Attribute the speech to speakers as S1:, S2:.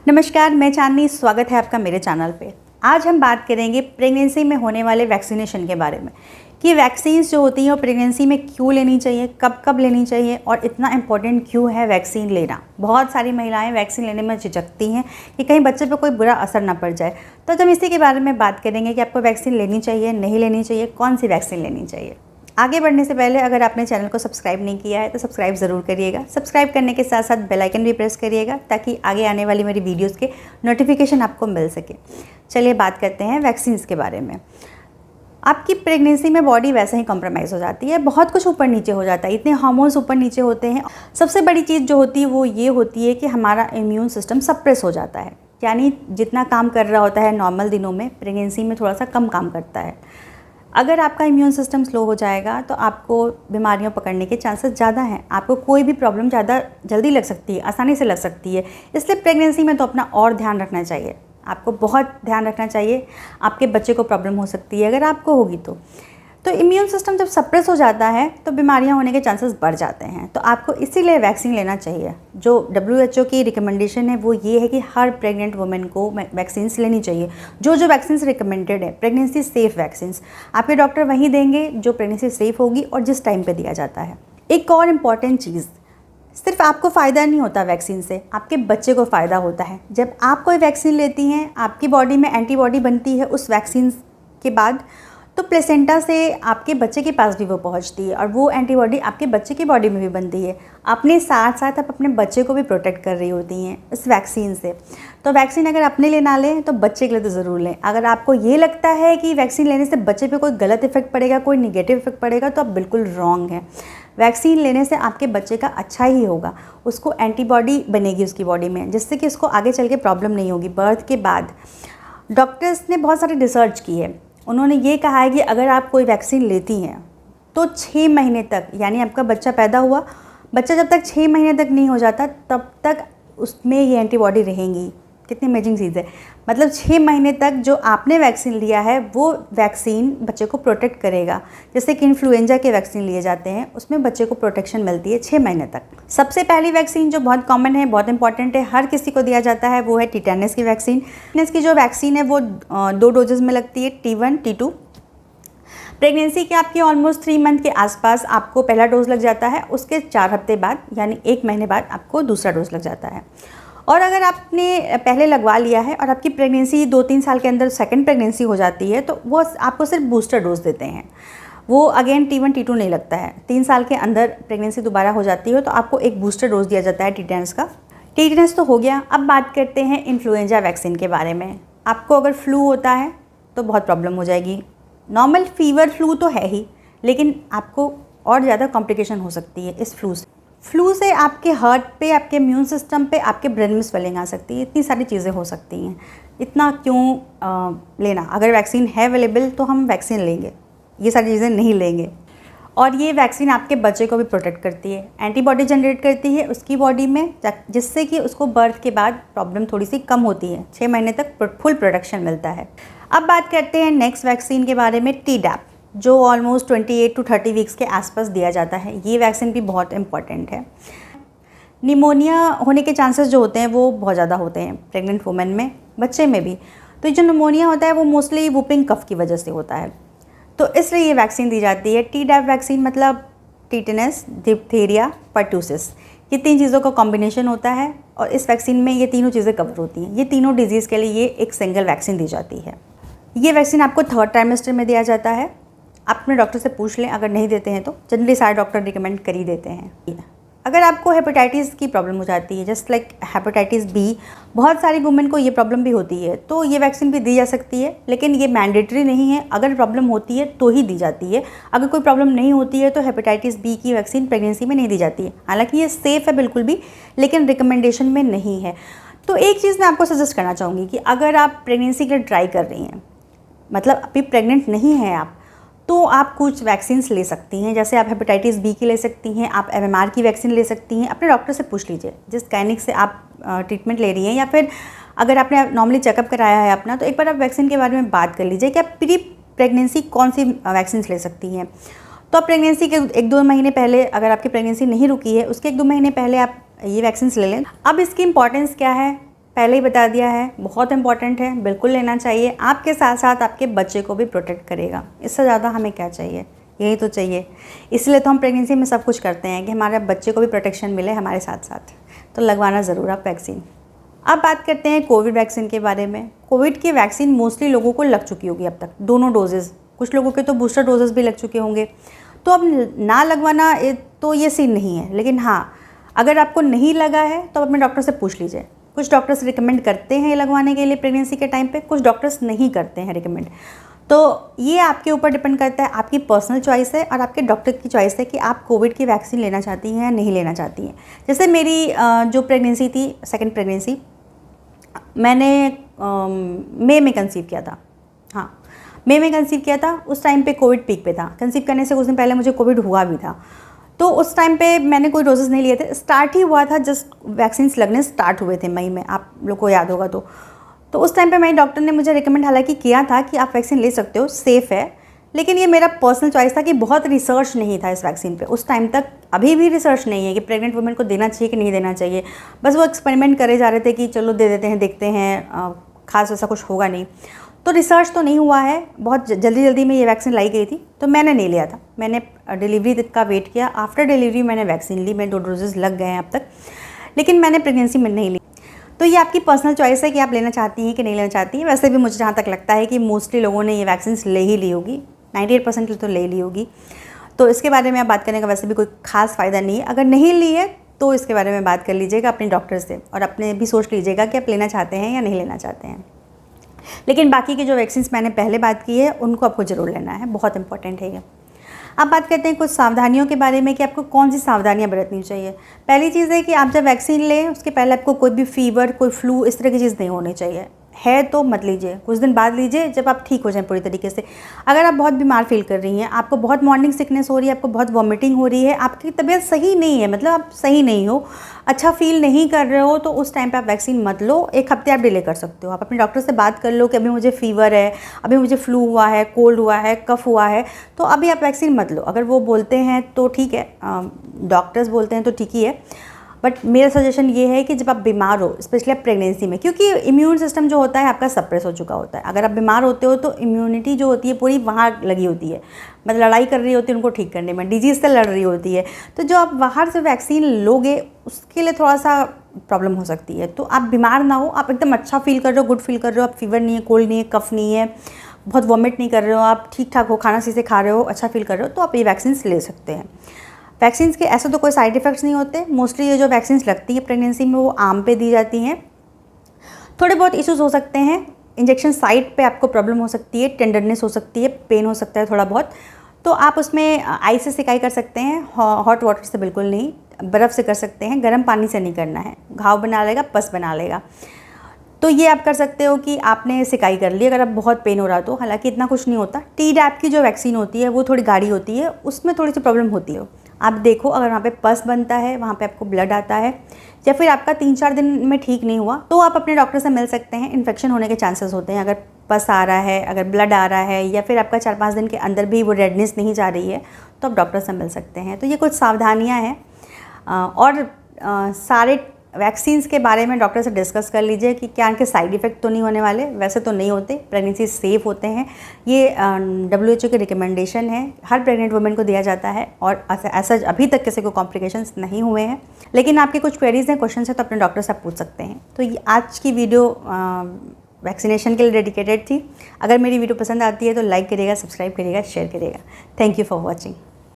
S1: नमस्कार, मैं चांदनी। स्वागत है आपका मेरे चैनल पे। आज हम बात करेंगे प्रेगनेंसी में होने वाले वैक्सीनेशन के बारे में कि वैक्सीन्स जो होती हैं वो प्रेगनेंसी में क्यों लेनी चाहिए, कब कब लेनी चाहिए और इतना इम्पोर्टेंट क्यों है वैक्सीन लेना। बहुत सारी महिलाएं वैक्सीन लेने में झिझकती हैं कि कहीं बच्चे पे कोई बुरा असर ना पड़ जाए। तो आज हम इसी के बारे में बात करेंगे कि आपको वैक्सीन लेनी चाहिए, नहीं लेनी चाहिए, कौन सी वैक्सीन लेनी चाहिए। आगे बढ़ने से पहले अगर आपने चैनल को सब्सक्राइब नहीं किया है तो सब्सक्राइब ज़रूर करिएगा। सब्सक्राइब करने के साथ साथ बेल आइकन भी प्रेस करिएगा ताकि आगे आने वाली मेरी वीडियोस के नोटिफिकेशन आपको मिल सके। चलिए बात करते हैं वैक्सीन्स के बारे में। आपकी प्रेगनेंसी में बॉडी वैसे ही कॉम्प्रोमाइज़ हो जाती है, बहुत कुछ ऊपर नीचे हो जाता है, इतने हार्मोन्स ऊपर नीचे होते हैं। सबसे बड़ी चीज़ जो होती है वो ये होती है कि हमारा इम्यून सिस्टम सप्रेस हो जाता है, यानी जितना काम कर रहा होता है नॉर्मल दिनों में प्रेगनेंसी में थोड़ा सा कम काम करता है। अगर आपका इम्यून सिस्टम स्लो हो जाएगा तो आपको बीमारियां पकड़ने के चांसेस ज़्यादा हैं। आपको कोई भी प्रॉब्लम ज़्यादा जल्दी लग सकती है, आसानी से लग सकती है। इसलिए प्रेगनेंसी में तो अपना और ध्यान रखना चाहिए, आपको बहुत ध्यान रखना चाहिए। आपके बच्चे को प्रॉब्लम हो सकती है अगर आपको होगी तो इम्यून सिस्टम जब सप्रेस हो जाता है तो बीमारियां होने के चांसेस बढ़ जाते हैं। तो आपको इसीलिए वैक्सीन लेना चाहिए। जो WHO की रिकमेंडेशन है वो ये है कि हर प्रेग्नेंट वुमेन को वैक्सीन लेनी चाहिए। जो वैक्सीन रिकमेंडेड है, प्रेगनेंसी सेफ वैक्सीन आपके डॉक्टर वहीं देंगे जो प्रेगनेंसी सेफ होगी और जिस टाइम पर दिया जाता है। एक और इम्पॉर्टेंट चीज़, सिर्फ आपको फ़ायदा नहीं होता वैक्सीन से, आपके बच्चे को फ़ायदा होता है। जब आप कोई वैक्सीन लेती हैं, आपकी बॉडी में एंटीबॉडी बनती है उस वैक्सीन के बाद, तो प्लेसेंटा से आपके बच्चे के पास भी वो पहुंचती है और वो एंटीबॉडी आपके बच्चे की बॉडी में भी बनती है। अपने साथ साथ आप अपने बच्चे को भी प्रोटेक्ट कर रही होती हैं इस वैक्सीन से। तो वैक्सीन अगर अपने लिए ना लें तो बच्चे के लिए तो ज़रूर लें। अगर आपको ये लगता है कि वैक्सीन लेने से बच्चे पे कोई गलत इफेक्ट पड़ेगा, कोई निगेटिव इफेक्ट पड़ेगा, तो आप बिल्कुल रॉन्ग हैं। वैक्सीन लेने से आपके बच्चे का अच्छा ही होगा, उसको एंटीबॉडी बनेगी उसकी बॉडी में, जिससे कि उसको आगे चल के प्रॉब्लम नहीं होगी बर्थ के बाद। डॉक्टर्स ने बहुत सारी रिसर्च की है, उन्होंने ये कहा है कि अगर आप कोई वैक्सीन लेती हैं तो 6 महीने तक, यानी आपका बच्चा पैदा हुआ, बच्चा जब तक 6 महीने तक नहीं हो जाता तब तक उसमें ये एंटीबॉडी रहेंगी। कितनी अमेजिंग चीज़ है। मतलब 6 महीने तक जो आपने वैक्सीन लिया है वो वैक्सीन बच्चे को प्रोटेक्ट करेगा। जैसे कि इन्फ्लुएंजा के वैक्सीन लिए जाते हैं, उसमें बच्चे को प्रोटेक्शन मिलती है 6 महीने तक। सबसे पहली वैक्सीन जो बहुत कॉमन है, बहुत इंपॉर्टेंट है, हर किसी को दिया जाता है, वो है टिटेनस की वैक्सीन। टिटेनस की जो वैक्सीन है वो 2 डोजेज़ में लगती है, T1 T2। प्रेगनेंसी के आपके ऑलमोस्ट 3 मंथ के आसपास आपको पहला डोज लग जाता है, उसके 4 हफ्ते बाद यानी 1 महीने बाद आपको दूसरा डोज लग जाता है। और अगर आपने पहले लगवा लिया है और आपकी प्रेगनेंसी 2-3 साल के अंदर सेकंड प्रेगनेंसी हो जाती है तो वो आपको सिर्फ बूस्टर डोज देते हैं। वो अगेन T1 T2 नहीं लगता है। 3 साल के अंदर प्रेगनेंसी दोबारा हो जाती है तो आपको एक बूस्टर डोज दिया जाता है टिटेनस का। टिटेनस तो हो गया। अब बात करते हैं इन्फ्लुएंजा वैक्सीन के बारे में। आपको अगर फ्लू होता है तो बहुत प्रॉब्लम हो जाएगी। नॉर्मल फीवर फ्लू तो है ही, लेकिन आपको और ज़्यादा कॉम्प्लिकेशन हो सकती है इस फ्लू से। फ्लू से आपके हार्ट पे, आपके इम्यून सिस्टम पे, आपके ब्रेन में स्वेलिंग आ सकती है, इतनी सारी चीज़ें हो सकती हैं। इतना क्यों लेना? अगर वैक्सीन है अवेलेबल तो हम वैक्सीन लेंगे, ये सारी चीज़ें नहीं लेंगे। और ये वैक्सीन आपके बच्चे को भी प्रोटेक्ट करती है, एंटीबॉडी जनरेट करती है उसकी बॉडी में, जिससे कि उसको बर्थ के बाद प्रॉब्लम थोड़ी सी कम होती है। 6 महीने तक फुल प्रोटेक्शन मिलता है। अब बात करते हैं नेक्स्ट वैक्सीन के बारे में, Tdap, जो ऑलमोस्ट 28 to 30 वीक्स के आसपास दिया जाता है। ये वैक्सीन भी बहुत इंपॉर्टेंट है। निमोनिया होने के चांसेस जो होते हैं वो बहुत ज़्यादा होते हैं प्रेग्नेंट वुमेन में, बच्चे में भी। तो जो निमोनिया होता है वो मोस्टली वुपिंग कफ की वजह से होता है, तो इसलिए ये वैक्सीन दी जाती है। Tdap वैक्सीन मतलब टिटेनस, डिप्थीरिया, पर्टूसिस, ये 3 चीज़ों का कॉम्बिनेशन होता है और इस वैक्सीन में ये तीनों चीज़ें कवर होती हैं। ये तीनों डिजीज़ के लिए ये एक सिंगल वैक्सीन दी जाती है। ये वैक्सीन आपको 3rd ट्राइमेस्टर में दिया जाता है। आप अपने डॉक्टर से पूछ लें, अगर नहीं देते हैं तो जनरली सारे डॉक्टर रिकमेंड कर ही देते हैं। अगर आपको हेपेटाइटिस की प्रॉब्लम हो जाती है, जस्ट लाइक हेपेटाइटिस B, बहुत सारी वुमेन को ये प्रॉब्लम भी होती है, तो ये वैक्सीन भी दी जा सकती है, लेकिन ये मैंडेटरी नहीं है। अगर प्रॉब्लम होती है तो ही दी जाती है। अगर कोई प्रॉब्लम नहीं होती है तो हेपेटाइटिस B की वैक्सीन प्रेगनेंसी में नहीं दी जाती है। हालांकि ये सेफ़ है बिल्कुल भी, लेकिन रिकमेंडेशन में नहीं है। तो एक चीज़ मैं आपको सजेस्ट करना चाहूँगी कि अगर आप प्रेगनेंसी के लिए ट्राई कर रही हैं, मतलब अभी प्रेग्नेंट नहीं हैं आप, तो आप कुछ वैक्सीन्स ले सकती हैं। जैसे आप हेपेटाइटिस B की ले सकती हैं, आप MMR की वैक्सीन ले सकती हैं। अपने डॉक्टर से पूछ लीजिए जिस गायनिक से आप ट्रीटमेंट ले रही हैं, या फिर अगर आपने नॉर्मली चेकअप कराया है अपना, तो एक बार आप वैक्सीन के बारे में बात कर लीजिए कि आप प्री प्रेगनेंसी कौन सी वैक्सीन ले सकती हैं। तो आप प्रेगनेंसी के 1-2 महीने पहले, अगर आपकी प्रेगनेंसी नहीं रुकी है उसके 1-2 महीने पहले आप ये वैक्सीन ले लें। अब इसकी इंपॉर्टेंस क्या है पहले ही बता दिया है, बहुत इंपॉर्टेंट है, बिल्कुल लेना चाहिए। आपके साथ साथ आपके बच्चे को भी प्रोटेक्ट करेगा। इससे ज़्यादा हमें क्या चाहिए, यही तो चाहिए। इसलिए तो हम प्रेगनेंसी में सब कुछ करते हैं कि हमारे बच्चे को भी प्रोटेक्शन मिले हमारे साथ साथ। तो लगवाना ज़रूर आप वैक्सीन। अब बात करते हैं कोविड वैक्सीन के बारे में। कोविड की वैक्सीन मोस्टली लोगों को लग चुकी होगी अब तक, दोनों डोजेज़। कुछ लोगों के तो बूस्टर डोजेज़ भी लग चुके होंगे। तो अब ना लगवाना तो ये सीन नहीं है, लेकिन हाँ, अगर आपको नहीं लगा है तो अपने डॉक्टर से पूछ लीजिए। कुछ डॉक्टर्स रिकमेंड करते हैं लगवाने के लिए प्रेगनेंसी के टाइम पे, कुछ डॉक्टर्स नहीं करते हैं रिकमेंड। तो ये आपके ऊपर डिपेंड करता है, आपकी पर्सनल चॉइस है और आपके डॉक्टर की चॉइस है कि आप कोविड की वैक्सीन लेना चाहती हैं या नहीं लेना चाहती हैं। जैसे मेरी जो प्रेगनेंसी थी, सेकेंड प्रेगनेंसी, मैंने मई में कंसीव किया था। हाँ, मई में कंसीव किया था। उस टाइम पे कोविड पीक पे था। कंसीव करने से कुछ दिन पहले मुझे कोविड हुआ भी था। तो उस टाइम पे मैंने कोई डोजेस नहीं लिए थे, स्टार्ट ही हुआ था, जस्ट वैक्सीन्स लगने स्टार्ट हुए थे मई में, आप लोग को याद होगा। तो उस टाइम पे मेरे डॉक्टर ने मुझे रिकमेंड हालांकि किया था कि आप वैक्सीन ले सकते हो, सेफ़ है, लेकिन ये मेरा पर्सनल चॉइस था कि बहुत रिसर्च नहीं था इस वैक्सीन पे उस टाइम तक। अभी भी रिसर्च नहीं है कि प्रेग्नेंट वुमेन को देना चाहिए कि नहीं देना चाहिए। बस वो एक्सपेरिमेंट करे जा रहे थे कि चलो दे देते हैं, देखते हैं, खास ऐसा कुछ होगा नहीं। तो रिसर्च तो नहीं हुआ है, बहुत जल्दी में ये वैक्सीन लाई गई थी, तो मैंने नहीं लिया था। मैंने डिलीवरी तक का वेट किया, आफ्टर डिलीवरी मैंने वैक्सीन ली। मेरे 2 डोजेज़ लग गए हैं अब तक, लेकिन मैंने प्रेगनेंसी में नहीं ली। तो ये आपकी पर्सनल चॉइस है कि आप लेना चाहती हैं कि नहीं लेना चाहती हैं। वैसे भी मुझे जहाँ तक लगता है कि मोस्टली लोगों ने ये वैक्सीन ले ही ली होगी, 98% तो ले ली होगी। तो इसके बारे में आप बात करने का वैसे भी कोई ख़ास फ़ायदा नहीं है। अगर नहीं ली है तो इसके बारे में बात कर लीजिएगा अपने डॉक्टर से, और अपने भी सोच लीजिएगा कि आप लेना चाहते हैं या नहीं लेना चाहते हैं। लेकिन बाकी की जो वैक्सीन्स मैंने पहले बात की है उनको आपको ज़रूर लेना है, बहुत इंपॉर्टेंट है ये। अब बात करते हैं कुछ सावधानियों के बारे में कि आपको कौन सी सावधानियां बरतनी चाहिए। पहली चीज़ है कि आप जब वैक्सीन लें उसके पहले आपको कोई भी फीवर, कोई फ्लू, इस तरह की चीज़ नहीं होनी चाहिए। है तो मत लीजिए, कुछ दिन बाद लीजिए जब आप ठीक हो जाएं पूरी तरीके से। अगर आप बहुत बीमार फील कर रही हैं, आपको बहुत मॉर्निंग सिकनेस हो रही है, आपको बहुत वॉमिटिंग हो रही है, आपकी तबीयत सही नहीं है, मतलब आप सही नहीं हो, अच्छा फील नहीं कर रहे हो, तो उस टाइम पे आप वैक्सीन मत लो। 1 हफ्ते आप डिले कर सकते हो। आप अपने डॉक्टर से बात कर लो कि अभी मुझे फ़ीवर है, अभी मुझे फ्लू हुआ है, कोल्ड हुआ है, कफ हुआ है, तो अभी आप वैक्सीन मत लो। अगर वो बोलते हैं तो ठीक है, डॉक्टर्स बोलते हैं तो ठीक ही है। बट मेरा सजेशन ये है कि जब आप बीमार हो, स्पेशली आप प्रेगनेंसी में, क्योंकि इम्यून सिस्टम जो होता है आपका सप्रेस हो चुका होता है। अगर आप बीमार होते हो तो इम्यूनिटी जो होती है पूरी वहाँ लगी होती है, मतलब लड़ाई कर रही होती है उनको ठीक करने में, डिजीज़ से लड़ रही होती है। तो जो आप बाहर से वैक्सीन लोगे उसके लिए थोड़ा सा प्रॉब्लम हो सकती है। तो आप बीमार ना हो, आप एकदम अच्छा फील कर रहे हो, गुड फील कर रहे हो, आप फीवर नहीं है, कोल्ड नहीं है, कफ नहीं है, बहुत वॉमिट नहीं कर रहे हो, आप ठीक ठाक हो, खाना सही से खा रहे हो, अच्छा फील कर रहे हो, तो आप ये वैक्सीन ले सकते हैं। वैक्सीन्स के ऐसे तो कोई साइड इफ़ेक्ट्स नहीं होते। मोस्टली ये जो वैक्सीन्स लगती है प्रेगनेंसी में वो आम पे दी जाती हैं। थोड़े बहुत इश्यूज़ हो सकते हैं, इंजेक्शन साइट पे आपको प्रॉब्लम हो सकती है, टेंडरनेस हो सकती है, पेन हो सकता है थोड़ा बहुत, तो आप उसमें आई से सिकाई कर सकते हैं, हॉट वाटर से बिल्कुल नहीं, बर्फ़ से कर सकते हैं, गर्म पानी से नहीं करना है, घाव बना लेगा, पस बना लेगा। तो ये आप कर सकते हो कि आपने सिकाई कर ली अगर आप बहुत पेन हो रहा तो, हालांकि इतना कुछ नहीं होता। Tdap की जो वैक्सीन होती है वो थोड़ी गाढ़ी होती है, उसमें थोड़ी सी प्रॉब्लम होती है। आप देखो अगर वहाँ पे पस बनता है, वहाँ पे आपको ब्लड आता है, या फिर आपका 3-4 दिन में ठीक नहीं हुआ, तो आप अपने डॉक्टर से मिल सकते हैं। इन्फेक्शन होने के चांसेस होते हैं अगर पस आ रहा है, अगर ब्लड आ रहा है, या फिर आपका 4-5 दिन के अंदर भी वो रेडनेस नहीं जा रही है, तो आप डॉक्टर से मिल सकते हैं। तो ये कुछ सावधानियाँ हैं। और सारे वैक्सीन्स के बारे में डॉक्टर से डिस्कस कर लीजिए कि क्या इनके साइड इफ़ेक्ट तो नहीं होने वाले। वैसे तो नहीं होते, प्रेगनेंसी सेफ़ होते हैं। ये WHO की रिकमेंडेशन है, हर प्रेग्नेंट वुमेन को दिया जाता है, और ऐसा अभी तक किसी को कॉम्प्लिकेशंस नहीं हुए हैं। लेकिन आपके कुछ क्वेरीज हैं, क्वेश्चन है, तो अपने डॉक्टर से आप पूछ सकते हैं। तो ये आज की वीडियो वैक्सीनेशन के लिए डेडिकेटेड थी। अगर मेरी वीडियो पसंद आती है तो लाइक करिएगा, सब्सक्राइब करिएगा, शेयर करिएगा। Thank you for watching.